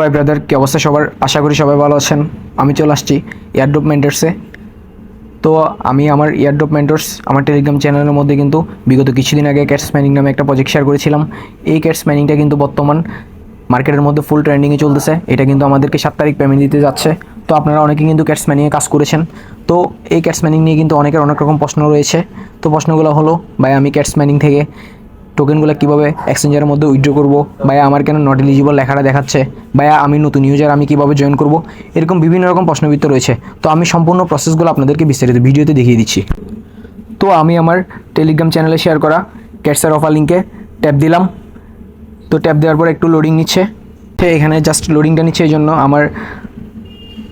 ভাই ব্রাদার, কি অবস্থা সবার? আশা করি সবাই ভালো আছেন। আমি চলে আসছি এয়ারড্রপ মেন্টরসে। তো আমি আমার এয়ারড্রপ মেন্টরস আমার টেলিগ্রাম চ্যানেলের মধ্যে কিন্তু বিগত কিছুদিন আগে ক্যাটস ম্যানিং নামে একটা প্রজেক্ট শেয়ার করেছিলাম। এই ক্যাটস ম্যানিংটা কিন্তু বর্তমান মার্কেটের মধ্যে ফুল ট্রেন্ডিংয়ে চলতেছে। এটা কিন্তু আমাদেরকে 7 তারিখ পেমেন্ট দিতে যাচ্ছে। তো আপনারা অনেকে কিন্তু ক্যাটস ম্যানিংয়ে কাজ করেছেন। তো এই ক্যাটস ম্যানিং নিয়ে কিন্তু অনেকের অনেক রকম প্রশ্ন রয়েছে। তো প্রশ্নগুলো হলো, ভাই আমি ক্যাটস ম্যানিং থেকে টোকেনগুলো কীভাবে এক্সচেঞ্জের মধ্যে উইথড্র করবো, ভাইয়া আমার কেন নট এলিজিবল লেখাটা দেখাচ্ছে, ভাইয়া আমি নতুন ইউজার, আমি কীভাবে জয়েন করব, এরকম বিভিন্ন রকম প্রশ্নবিত্ত রয়েছে। তো আমি সম্পূর্ণ প্রসেসগুলো আপনাদেরকে বিস্তারিত ভিডিওতে দেখিয়ে দিচ্ছি। তো আমি আমার টেলিগ্রাম চ্যানেলে শেয়ার করা ক্যাটসের অফার লিঙ্কে ট্যাপ দিলাম। তো ট্যাপ দেওয়ার পর একটু লোডিং নিচ্ছে। তো এখানে জাস্ট লোডিংটা নিচ্ছে, এই জন্য আমার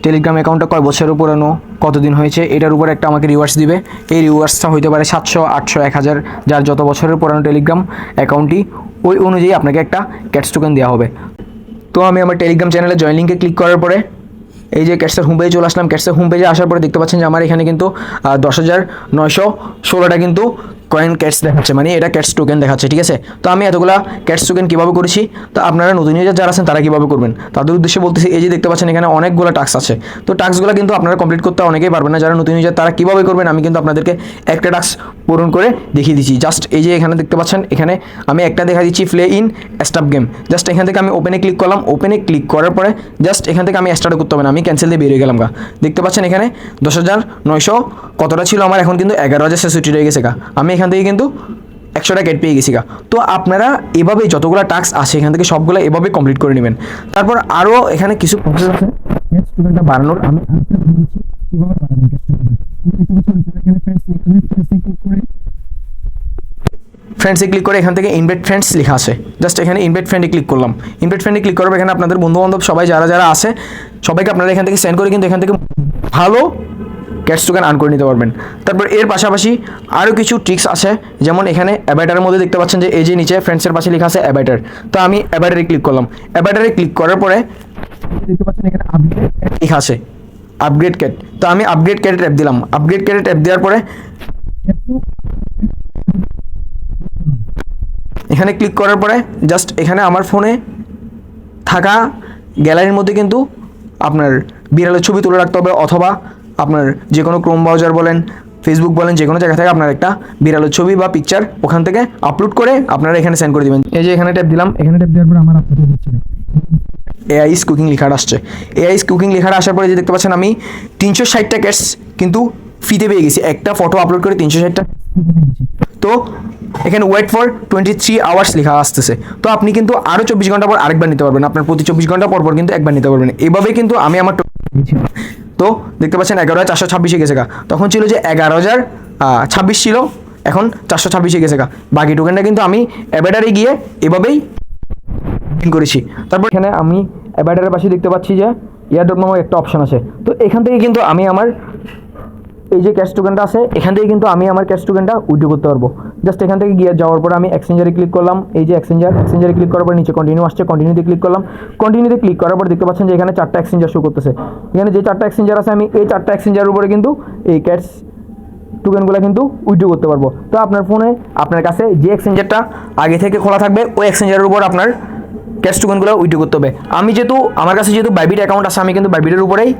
টেলিগ্রাম অ্যাকাউন্টটা কয় বছরের পুরানো, কতদিন হয়েছে, এটার উপর একটা আমাকে রিওয়ার্ডস দিবে। এই রিওয়ার্ডসটা হইতে পারে 700, 800, 1000, যার যত বছরের পুরানো টেলিগ্রাম অ্যাকাউন্টই, ওই অনুযায়ী আপনাকে একটা ক্যাটস টোকেন দেওয়া হবে। তো আমি আমার টেলিগ্রাম চ্যানেলে জয়েন লিঙ্কে ক্লিক করার পরে এই যে ক্যাটসের হোম পেজে চলে আসলাম। ক্যাটসের হোম পেজে আসার পরে দেখতে পাচ্ছেন যে আমার এখানে কিন্তু 10,916টা কিন্তু কয়েন ক্যাটস দেখাচ্ছে, মানে এটা ক্যাটস টোকেন দেখাচ্ছে। ঠিক আছে, তো আমি এতগুলা ক্যাটস টোকেন কীভাবে করেছি, তো আপনারা নতুন ইউজার যারা আছেন তারা কীভাবে করবেন তাদের উদ্দেশ্যে বলতেছি। এই যে দেখতে পাচ্ছেন এখানে অনেকগুলো টাস্ক আছে। তো টাস্কগুলো কিন্তু আপনারা কমপ্লিট করতে অনেকেই পারবেন না। যারা নতুন ইউজার তারা কীভাবে করবেন আমি কিন্তু আপনাদেরকে একটা টাস্ক পূরণ করে দেখিয়ে দিচ্ছি। জাস্ট এই যে এখানে দেখতে পাচ্ছেন, এখানে আমি একটা দেখা দিচ্ছি, play in staff game. Just এখান থেকে আমি ওপেনে ক্লিক করলাম। ওপেনে ক্লিক করার পরে জাস্ট এখান থেকে আমি স্টার্ট করতে হবে না, আমি ক্যান্সেল দিয়ে বেরিয়ে গেলাম গা। দেখতে পাচ্ছেন এখানে 10,900 কতটা ছিল আমার, এখন কিন্তু 11,060 রয়ে গেছে গা। আমি এখান থেকে কিন্তু 100টা গেট পেয়ে গেছি গা। তো আপনারা এভাবে যতগুলো টাস্ক আছে এখান থেকে সবগুলো এভাবে কমপ্লিট করে নেবেন। তারপর আরও এখানে কিছু প্রসেস আছে স্টুডেন্টটা বাড়ানোর। আমি কীভাবে বাড়াবেন ফ্রেন্ডসে ক্লিক করে এখান থেকে ইনভাইট ফ্রেন্ডস লেখা আছে। জাস্ট এখানে ইনভাইট ফ্রেন্ডে ক্লিক করলাম। ইনভাইট ফ্রেন্ডে ক্লিক করার এখানে আপনাদের বন্ধুবান্ধব সবাই যারা যারা আছে সবাইকে আপনারা এখান থেকে সেন্ড করে কিন্তু এখান থেকে ভালো ক্যাটস টোকেন আর্ন করে নিতে পারবেন। তারপর এর পাশাপাশি আরও কিছু ট্রিক্স আছে, যেমন এখানে অ্যাভাটারের মধ্যে দেখতে পাচ্ছেন যে এই যে নিচে ফ্রেন্ডসের পাশে লেখা আছে অ্যাভাটার। তো আমি অ্যাভাটারে ক্লিক করলাম। অ্যাভাটারে ক্লিক করার পরে দেখতে পাচ্ছেন এখানে আপগ্রেড লেখা আছে, আপগ্রেড ক্যাট। তো আমি আপগ্রেড ক্যাটে ট্যাপ দিলাম। আপগ্রেড ক্যাটে ট্যাপ দেওয়ার পরে এখানে ক্লিক করার পরে জাস্ট এখানে আমার ফোনে থাকা গ্যালারির মধ্যে কিন্তু আপনার বিড়ালের ছবি তুলে রাখতে হবে, অথবা আপনার যে কোনো ক্রোম ব্রাউজার বলেন, ফেসবুক বলেন, যে কোনো জায়গা থেকে আপনার একটা বিড়ালের ছবি বা পিকচার ওখান থেকে আপলোড করে আপনারা এখানে সেন্ড করে দেবেন। এই যে এখানে ট্যাপ দিলাম। এখানে ট্যাপ দেওয়ার পরে আমার আপলোড হচ্ছে এআই ইজ কুকিং লেখাটা আসছে। এআই ইজ কুকিং লেখাটা আসার পরে যে দেখতে পাচ্ছেন আমি 360টা ক্যাটস কিন্তু ফ্রিতে পেয়ে গেছি। একটা ফটো আপলোড করে 360টা। তো এখানে ওয়েট ফর 23 আওয়ার্স লেখা আসতেছে। তো আপনি কিন্তু আরও 24 ঘন্টা পর আরেকবার নিতে পারবেন। আপনার প্রতি 24 ঘন্টা পর পর কিন্তু একবার নিতে পারবেন। এভাবেই কিন্তু আমি আমার তো দেখতে পাচ্ছেন 11,426 গেছে গা। তখন ছিল যে 11,026 ছিল, এখন 426 গেছে গা। বাকি টোকেনটা কিন্তু আমি অ্যাভাটারে গিয়ে এভাবেই করেছি। তারপর এখানে আমি অ্যাভাটারের পাশে দেখতে পাচ্ছি যে এয়ারড্রপ নামক একটা অপশন আছে। তো এখান থেকে কিন্তু আমি আমার এই যে ক্যাশ টোকেনটা আছে এখান থেকে কিন্তু আমি আমার ক্যাশ টোকেনটা উইথড্র করতে পারবো। জাস্ট এখান থেকে গিয়ে যাওয়ার পর আমি এক্সচেঞ্জারে ক্লিক করলাম। এই যে এক্সচেঞ্জারে ক্লিক করার পর নিচে কন্টিনিউ আসছে, কন্টিনিউতে ক্লিক করলাম। কন্টিনিউতে ক্লিক করার পর দেখতে পাচ্ছেন যে এখানে 4টা এক্সচেঞ্জার শো করতেছে। এখানে যে 4টা এক্সচেঞ্জার আছে আমি এই 4টা এক্সচেঞ্জারের উপরে কিন্তু এই ক্যাশ টোকেনগুলো কিন্তু উইথড্র করতে পারবো। তো আপনার ফোনে আপনার কাছে যে এক্সচেঞ্জারটা আগে থেকে খোলা থাকবে ওই এক্সচেঞ্জারের উপর আপনার ক্যাশ টোকেনগুলো উইথড্র করতে হবে। আমি যেহেতু আমার কাছে যেহেতু বাইবিট অ্যাকাউন্ট আছে, আমি কিন্তু বাইবিটের উপরেই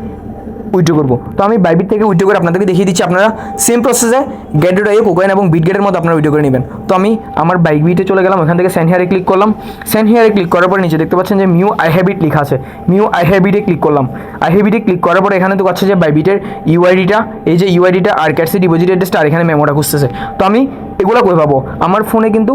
উইথড্র করবো। তো আমি বাইবিট থেকে উইথড্র করে আপনাদেরকে দেখিয়ে দিচ্ছি। আপনারা সেম প্রসেসে গেট.io, কোকয়েন এবং বিটগেটের মধ্যে আপনারা উইথড্র করে নেবেন। তো আমি আমার বাইবিটে চলে গেলাম, ওখান থেকে সেন্ড হিয়ারে ক্লিক করলাম। সেন্ড হিয়ারে ক্লিক করার পরে নিচে দেখতে পাচ্ছেন যে মিউ আই হ্যাভ ইট লেখা আছে। মিউ আই হ্যাভ ইটে ক্লিক করলাম। আই হ্যাভ ইটে ক্লিক করার পরে এখানে তো আছে যে বাইবিটের ইউআইডিটা, এই যে ইউআইডিটা আর ক্যাটসের ডিপোজিট অ্যাড্রেসটা আর এখানে মেমোটা খুঁজতেছে। তো আমি এগুলো কই পাবো? আমার ফোনে কিন্তু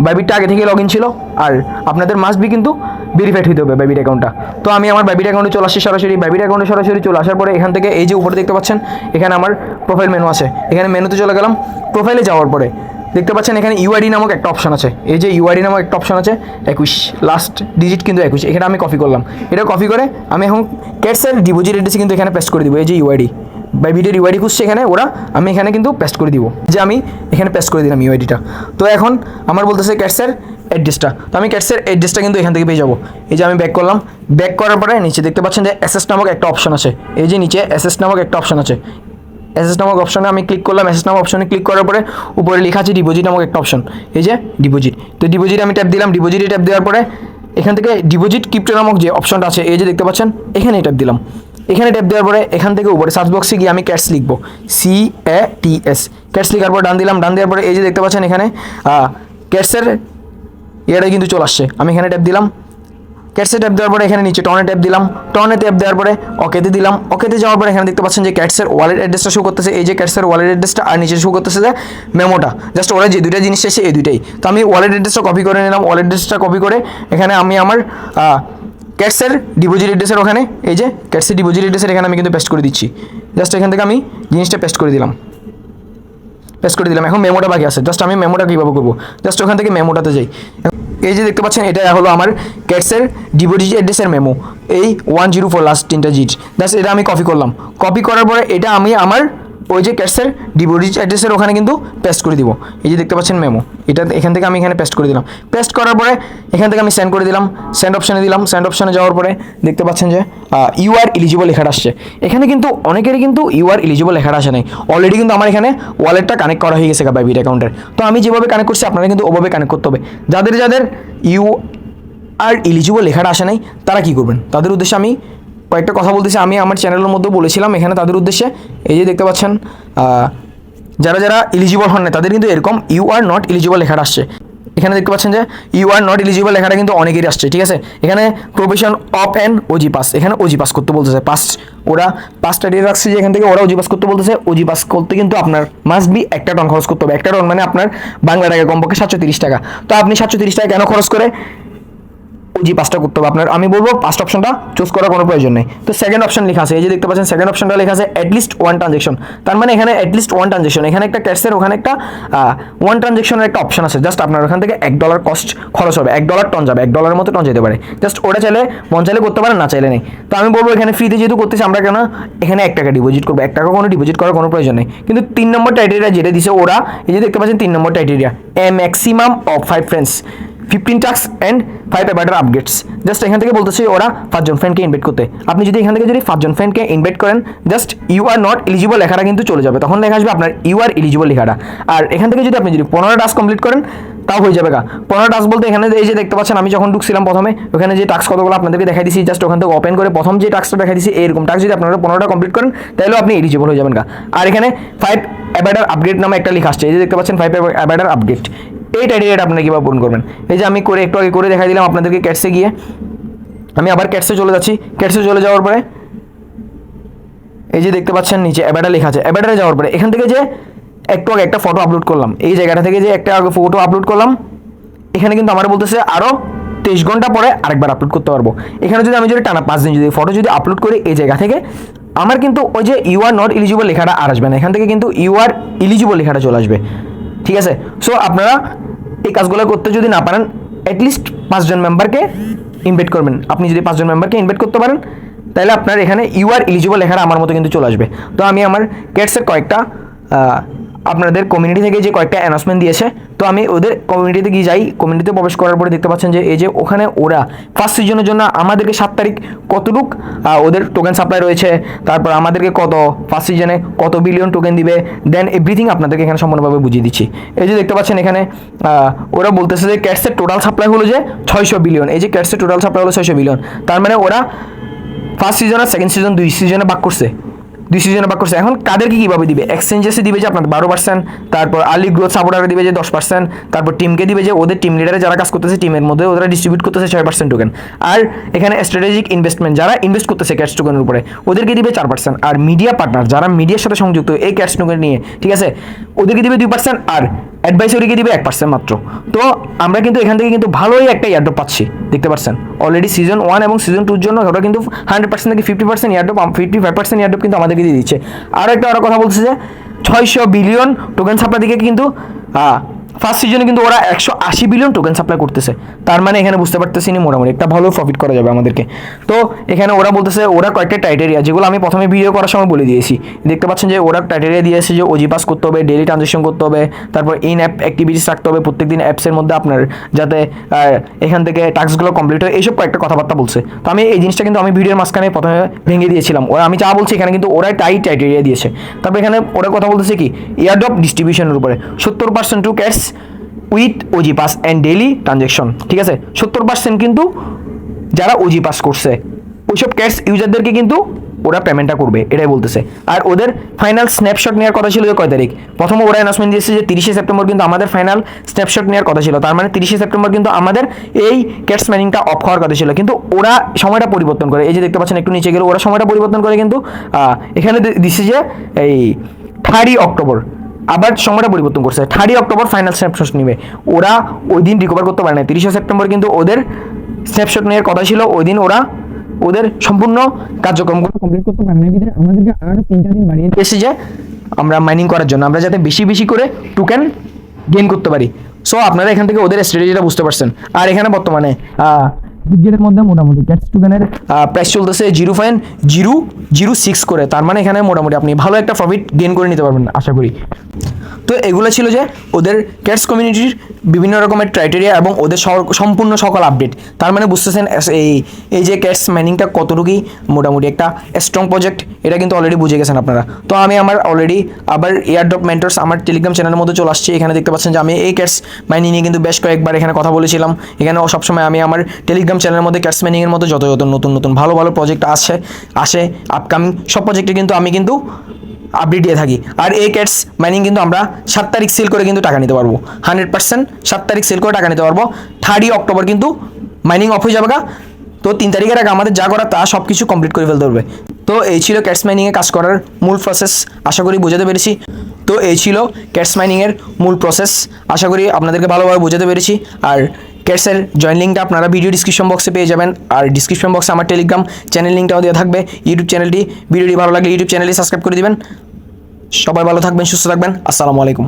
বাইবিটটা আগে থেকে লগ ইন ছিল, আর আপনাদের মাস্ট বি কিন্তু ভেরিফাইড হতে হবে বাইবিট অ্যাকাউন্টটা। তো আমি আমার বাইবিট অ্যাকাউন্টে চলে আসছি সরাসরি। বাইবিট অ্যাকাউন্টে সরাসরি চলে আসার পরে এখান থেকে এই যে উপরে দেখতে পাচ্ছেন এখানে আমার প্রোফাইল মেনু আছে। এখানে মেনুতে চলে গেলাম। প্রোফাইলে যাওয়ার পরে দেখতে পাচ্ছেন এখানে ইউআইডি নামক একটা অপশন আছে। এই যে ইউআইডি নামক একটা অপশন আছে 21, লাস্ট ডিজিট কিন্তু 21। এখানে আমি কপি করলাম। এটা কপি করে আমি এখন ক্যাটসের ডিপোজিট অ্যাড্রেসে কিন্তু এখানে পেস্ট করে দিব। এই যে ইউআইডি, বাইবিটের ইউআইডি খুঁজছে এখানে ওরা, আমি এখানে কিন্তু পেস্ট করে দিব। যে আমি এখানে পেস্ট করে দিলাম ইউআইডিটা। তো এখন আমার বলতেছে ক্যাটসের অ্যাড্রেসটা। তো আমি ক্যাটসের অ্যাড্রেসটা কিন্তু এখান থেকে পেয়ে যাবো। এই যে আমি ব্যাক করলাম। ব্যাক করার পরে নিচে দেখতে পাচ্ছেন যে এসএস নামক একটা অপশন আছে। এই যে নিচে এসএস নামক একটা অপশন আছে। এসএস নামক অপশনে আমি ক্লিক করলাম। এসএস নামক অপশনে ক্লিক করার পরে উপরে লেখা আছে ডিপোজিট নামক একটা অপশন। এই যে ডিপোজিট। তো ডিপোজিটে আমি ট্যাপ দিলাম। ডিপোজিটে ট্যাপ দেওয়ার পরে এখান থেকে ডিপোজিট ক্রিপ্টো নামক যে অপশনটা আছে এই যে দেখতে পাচ্ছেন, এখানে ট্যাপ দিলাম। এখানে ট্যাপ দেওয়ার পরে এখান থেকে উপরে সার্চ বক্সে গিয়ে আমি ক্যাটস লিখবো, CATS, ক্যাটস লেখার পর ডান দিলাম। ডান দেওয়ার পরে এই যে দেখতে পাচ্ছেন এখানে ক্যাটসের ইয়েটা কিন্তু চলে আসছে। আমি এখানে ট্যাপ দিলাম, ক্যাটসে ট্যাপ দেওয়ার পরে এখানে নিচে টনে ট্যাপ দিলাম, টনে ট্যাপ দেওয়ার পরে ওকেতে দিলাম। ওকেতে যাওয়ার পরে এখানে দেখতে পাচ্ছেন যে ক্যাটসের ওয়ালেট অ্যাড্রেসটা শো করতেছে, এই যে ক্যাটসের ওয়ালেট অ্যাড্রেসটা, আর নিচে শো করতেছে যে মেমোটা। জাস্ট ওরা যে দুইটা জিনিস এসে এই দুইটাই। তো আমি ওয়ালেট অ্যাড্রেসটা কপি করে নিলাম। ওয়ালেট অ্যাড্রেসটা কপি করে এখানে আমি আমার ক্যাটসের ডিপোজিট অ্যাড্রেসের ওখানে এই যে ক্যাটসের ডিপোজিট অ্যাড্রেসের এখানে আমি কিন্তু পেস্ট করে দিচ্ছি। জাস্ট এখান থেকে আমি জিনিসটা পেস্ট করে দিলাম, পেস্ট করে দিলাম। এখন মেমোটা বাকি আছে, জাস্ট আমি মেমোটা কীভাবে করবো, জাস্ট ওখান থেকে মেমোটাতে যাই। এই যে দেখতে পাচ্ছেন এটা হলো আমার ক্যাটসের ডিপোজিট অ্যাড্রেসের মেমো, এই 104 লাস্ট 3টা জিট। জাস্ট এটা আমি কপি করলাম। কপি করার পরে এটা আমি আমার ওই যে ক্যাটসের ডিপোজিট অ্যাড্রেসের ওখানে কিন্তু পেস্ট করে দিব। এই যে দেখতে পাচ্ছেন মেমো, এটা এখান থেকে আমি এখানে পেস্ট করে দিলাম। পেস্ট করার পরে এখান থেকে আমি সেন্ড করে দিলাম, সেন্ড অপশানে দিলাম। সেন্ড অপশানে যাওয়ার পরে দেখতে পাচ্ছেন যে ইউ আর এলিজিবল লেখাটা আসছে। এখানে কিন্তু অনেকেরই কিন্তু ইউ আর এলিজিবল লেখাটা আসে নাই। অলরেডি কিন্তু আমার এখানে ওয়ালেটটা কানেক্ট করা হয়ে গেছে বাইবিট অ্যাকাউন্টের। তো আমি যেভাবে কানেক্ট করছি আপনারা কিন্তু ওভাবে কানেক্ট করতে হবে। যাদের যাদের ইউ আর এলিজিবল লেখাটা আসে নাই তারা কী করবেন, তাদের উদ্দেশ্যে আমি কয়েকটা কথা বলতেছি। আমি আমার চ্যানেলের মধ্যেও বলেছিলাম এখানে তাদের উদ্দেশ্যে। এই যে দেখতে পাচ্ছেন যারা যারা এলিজিবল হন না তাদের কিন্তু এরকম ইউ আর নট এলিজিবল লেখাটা আসছে। এখানে দেখতে পাচ্ছেন যে ইউ আর নট এলিজিবল লেখাটা কিন্তু অনেকেরই আসছে, ঠিক আছে। এখানে profession of and OG pass, এখানে ওজি পাস করতে বলতেছে। ওরা পাসটা দিয়ে রাখছে যে এখান থেকে ওরা ওজি পাস করতে বলতেছে। ওজি পাস করতে কিন্তু আপনার মাস্ট বি একটা টন খরচ করতে হবে। একটা টন মানে আপনার বাংলা টাকা কমপক্ষে 730 টাকা। তো আপনি 730 টাকা কেন খরচ করে ওজি পাসটা করতে হবে আপনার? আমি বলবো ফার্স্ট অপশনটা চুজ করার কোনো প্রয়োজন নেই। তো সেকেন্ড অপশন লেখা আছে, এই যে দেখতে পাচ্ছেন সেকেন্ড অপশনটা লেখা আছে অ্যাটলিস্ট ওয়ান ট্রানজেকশন। তার মানে এখানে অ্যাটলিস্ট ওয়ান ট্রানজেকশন, এখানে একটা ক্যাশের ওখানে একটা ওয়ান ট্রানজেকশনের একটা অপশন আছে। জাস্ট আপনার ওখান থেকে $1 কস্ট খরচ হবে, $1 টন যাবে, $1 মতো টন যেতে পারে। জাস্ট ওটা চাইলে মন চাইলে করতে পারেন, না চাইলে নেই। তো আমি বলবো এখানে ফ্রিতে যেহেতু করতেছি আমরা কেন এখানে $1 ডিপোজিট করবো, $1 কোনো ডিপোজিট করার কোনো প্রয়োজন নেই। কিন্তু 3 নম্বর ক্রাইটেরিয়া যেটা দিছে ওরা, এই যে দেখতে পাচ্ছেন 3 number criteria, a maximum of 5 friends, 15 task and 5 avatar updates. Just এখান থেকে বলতেছি ওরা 5 জন ফ্রেন্ডকে ইনভাইট করতে। আপনি যদি এখান থেকে যদি 5 জন ফ্রেন্ডকে ইনভাইট করেন, just you are not eligible লেখাটা কিন্তু চলে যাবে, তখন লেখা আসবে আপনার ইউ আর এলিজিবল লেখাটা। আর এখান থেকে যদি আপনি 15 টাস্ক কমপ্লিট করেন তাও হয়ে যাবে। 15 টাস্ক বলতে এখানে এই যে দেখতে পাচ্ছেন আমি যখন ঢুকছিলাম প্রথমে ওখানে যে টাস্ক কতগুলো আপনাদেরকে দেখাই দিছি, জাস্ট ওখান থেকে ওপেন করে প্রথম যে টাস্কটা দেখাই দিছি এরকম টাস্ক যদি আপনারা 15টা কমপ্লিট করেন তাহলেও আপনি এলিজিবল হয়ে যাবেন। আর এখানে 5 অ্যাবাটার আপডেট নামে একটা লেখা আসছে, এই যে দেখতে পাচ্ছেন 5 অ্যাবাটার আপডেট। এই ক্রাইটেরিয়াটা আপনারা কীভাবে পূরণ করবেন, এই যে আমি করে একটু আগে করে দেখাই দিলাম আপনাদেরকে। ক্যাটসে গিয়ে আমি আবার ক্যাটসে চলে যাচ্ছি। ক্যাটসে চলে যাওয়ার পরে এই যে দেখতে পাচ্ছেন নিচে অ্যাবাটার লেখা আছে। অ্যাবাটারে যাওয়ার পরে এখান থেকে যে একটু আগে একটা ফটো আপলোড করলাম, এই জায়গাটা থেকে যে একটা আগে ফটো আপলোড করলাম, এখানে কিন্তু আমার বলতেছে আরও 23 ঘন্টা পরে আরেকবার আপলোড করতে পারবো। এখানে যদি আমি যদি টানা 5 দিন যদি ফটো যদি আপলোড করি এই জায়গা থেকে, আমার কিন্তু ওই যে ইউ আর নট এলিজিবল লেখাটা আর আসবে না, এখান থেকে কিন্তু ইউ আর এলিজিবল লেখাটা চলে আসবে, ঠিক আছে। সো আপনারা এই কাজগুলো করতে যদি না পারেন অ্যাটলিস্ট 5 জন মেম্বারকে ইনভাইট করবেন। আপনি যদি 5 জন মেম্বারকে ইনভাইট করতে পারেন তাহলে আপনার এখানে ইউ আর এলিজিবল লেখাটা আমার মতো কিন্তু চলে আসবে। তো আমি আমার ক্যাটসের কয়েকটা আপনাদের কমিউনিটি থেকে যে কয়েকটা অ্যানাউন্সমেন্ট দিয়েছে, তো আমি ওদের কমিউনিটিতে গিয়ে যাই। কমিউনিটিতে প্রবেশ করার পরে দেখতে পাচ্ছেন যে এই যে ওখানে ওরা ফার্স্ট সিজনের জন্য আমাদেরকে 7 তারিখ কতটুক ওদের টোকেন সাপ্লাই রয়েছে, তারপর আমাদেরকে কত ফার্স্ট সিজনে কত বিলিয়ন টোকেন দিবে, দেন এভরিথিং আপনাদেরকে এখানে সম্পূর্ণভাবে বুঝিয়ে দিচ্ছি। এই যে দেখতে পাচ্ছেন এখানে ওরা বলতেছে যে ক্যাটসের টোটাল সাপ্লাই হলো যে 600 বিলিয়ন। এই যে ক্যাটসের টোটাল সাপ্লাই হলো 600 বিলিয়ন। তার মানে ওরা ফার্স্ট সিজন আর সেকেন্ড সিজন 2 সিজনে ভাগ করছে, 2 সিজনে ভাগ করছে। এখন কাদেরকে কীভাবে দিবে, এক্সচেঞ্জেসে দিবে যে আপনার 12%, তারপর আর্লি গ্রোথ সাপোর্টারে দিবে যে 10%, তারপর টিমকে দিবে যে ওদের টিম লিডারে যারা কাজ করতেছে টিমের মধ্যে ওরা ডিস্ট্রিবিউট করতেছে 6% টোকেন। আর এখানে স্ট্র্যাটেজিক ইনভেস্টমেন্ট যারা ইনভেস্ট করতেছে ক্যাটস টোকেনের উপরে ওদেরকে দিবে 4%। আর মিডিয়া পার্টনার যারা মিডিয়ার সাথে সংযুক্ত এই ক্যাটস টোকেন নিয়ে, ঠিক আছে, ওদেরকে দিবে 2%। আর অ্যাডভাইসরিকে দিবে 1% মাত্র। তো আমরা কিন্তু এখান থেকে কিন্তু ভালোই একটা ইয়ারড্রপ পাচ্ছি, দেখতে পাচ্ছেন অলরেডি সিজন 1 এবং সিজন 2 জন্য ওরা কিন্তু 100% থেকে 50% ইয়ারড্রপ, 55% ইয়ারড্রপ কিন্তু আমাদেরকে দিয়ে দিচ্ছে। আর একটা ওরা কথা বলছে যে 600 বিলিয়ন টোকেন সাপ্লাই দিকে কিন্তু ফার্স্ট সিজনে কিন্তু ওরা 180 বিলিয়ন টোকেন সাপ্লাই করতেছে। তার মানে এখানে বুঝতে পারতেছি নি মোটামুটি একটা ভালো প্রফিট করা যাবে আমাদেরকে। তো এখানে ওরা বলতেছে ওরা কয়েকটা ক্রাইটেরিয়া যেগুলো আমি প্রথমে ভিডিও করার সময় বলে দিয়েছি, দেখতে পাচ্ছেন যে ওরা ক্রাইটেরিয়া দিয়েছে যে ওজি পাস করতে হবে, ডেইলি ট্রানজেকশন করতে হবে, তারপর ইন অ্যাপ অ্যাক্টিভিটিস রাখতে হবে প্রত্যেকদিন অ্যাপসের মধ্যে আপনার, যাতে এখান থেকে টাস্কগুলো কমপ্লিট হয়, এইসব কয়েকটা কথাবার্তা বলছে। তো আমি এই জিনিসটা কিন্তু আমি ভিডিওর মাঝখানে প্রথমে ভেঙে দিয়েছিলাম। ওরা আমি যা বলছি এখানে কিন্তু ওরাই তাই ক্রাইটেরিয়া দিয়েছে। তারপর এখানে ওরা কথা বলতেছে কি এয়ারড্রপ ডিস্ট্রিবিউশনের উপরে 70% to cats with OG pass and daily transaction, ঠিক আছে। 70% কিন্তু যারা ওজি পাস করছে ওইসব ক্যাটস ইউজারদেরকে কিন্তু ওরা পেমেন্টটা করবে, এটাই বলতেছে। আর ওদের ফাইনাল স্ন্যাপশট নেওয়ার কথা ছিল যে কয় তারিখ, প্রথমে ওরা অ্যানাউন্সমেন্ট দিয়েছে যে 30শে সেপ্টেম্বর কিন্তু আমাদের ফাইনাল স্ন্যাপশট নেওয়ার কথা ছিল, তার মানে 30শে সেপ্টেম্বর কিন্তু আমাদের এই ক্যাটস মাইনিংটা অফ হওয়ার কথা ছিল, কিন্তু ওরা সময়টা পরিবর্তন করে, এই যে দেখতে পাচ্ছেন একটু নিচে গেলে ওরা সময়টা পরিবর্তন করে কিন্তু এখানে দিচ্ছে যে এই 3 অক্টোবর, আবার সময়টা পরিবর্তন করছে, 3 অক্টোবর ফাইনাল স্ন্যাপশট নিবে। ওরা ওই দিন রিকভার করতে পারে না, 30শে সেপ্টেম্বর কিন্তু ওদের স্ন্যাপশট নেওয়ার কথা ছিল, ওই দিন ওরা ওদের সম্পূর্ণ কার্যক্রমগুলো কমপ্লিট করতে পারে না, বিধায় আমাদেরকে আরও 3টা দিন বাড়িয়ে দিয়েছে যে আমরা মাইনিং করার জন্য, আমরা যাতে বেশি বেশি করে টোকেন গেইন করতে পারি। সো আপনারা এখান থেকে ওদের স্ট্র্যাটেজিটা বুঝতে পারছেন। আর এখানে বর্তমানে বিটগেটের মধ্যে মোটামুটি ক্যাটস টোকেনের প্রাইস চলতেছে 0.006 করে, তার মানে এখানে মোটামুটি আপনি ভালো একটা প্রফিট গেইন করে নিতে পারবেন আশা করি। তো এগুলো ছিল যে ওদের ক্যাটস কমিউনিটির বিভিন্ন রকমের ক্রাইটেরিয়া এবং ওদের সম্পূর্ণ সকল আপডেট। তার মানে বুঝতেছেন এই যে ক্যাটস মাইনিংটা কতটুকুই মোটামুটি একটা স্ট্রং প্রজেক্ট, এটা কিন্তু অলরেডি বুঝে গেছেন আপনারা। তো আমি আমার অলরেডি আবার এয়ারড্রপ মেন্টরস আমার টেলিগ্রাম চ্যানেলের মধ্যে চলে আসছি। এখানে দেখতে পাচ্ছেন যে আমি এই ক্যাটস মাইনিং নিয়ে কিন্তু বেশ কয়েকবার এখানে কথা বলেছিলাম। এখানে সবসময় আমি আমার টেলিগ্রাম চ্যানেলের মধ্যে ক্যাটস মাইনিংয়ের মধ্যে যত নতুন নতুন ভালো ভালো প্রজেক্ট আসে আপকামিং সব প্রজেক্টে কিন্তু আমি কিন্তু আপডেট দিয়ে থাকি। আর এই ক্যাটস মাইনিং কিন্তু আমরা 7 তারিখ সেল করে কিন্তু টাকা নিতে পারবো, 100% 7 তারিখ সেল করে টাকা নিতে পারবো। 3 অক্টোবর কিন্তু মাইনিং অফ হয়ে যাবে। তো 3 তারিখের আগে আমাদের যা করা তা সব কিছু কমপ্লিট করে ফেলতে হবে। তো এই ছিল ক্যাটস মাইনিংয়ে কাজ করার মূল প্রসেস, আশা করি বোঝাতে পেরেছি। তো এই ছিল ক্যাটস মাইনিংয়ের মূল প্রসেস, আশা করি আপনাদেরকে ভালোভাবে বোঝাতে পেরেছি। আর ক্যাটসের জয়েন লিঙ্কটা আপনারা ভিডিও ডিসক্রিপশন বক্সে পেয়ে যাবেন, আর ডিসক্রিপশন বক্সে আমার টেলিগ্রাম চ্যানেল লিঙ্কটাও দেওয়া থাকবে। ইউটিউব চ্যানেলটি ভিডিওটি ভালো লাগলে ইউটিউব চ্যানেলটি সাবস্ক্রাইব করে দিবেন। সবাই ভালো থাকবেন, সুস্থ থাকবেন, আসসালামু আলাইকুম।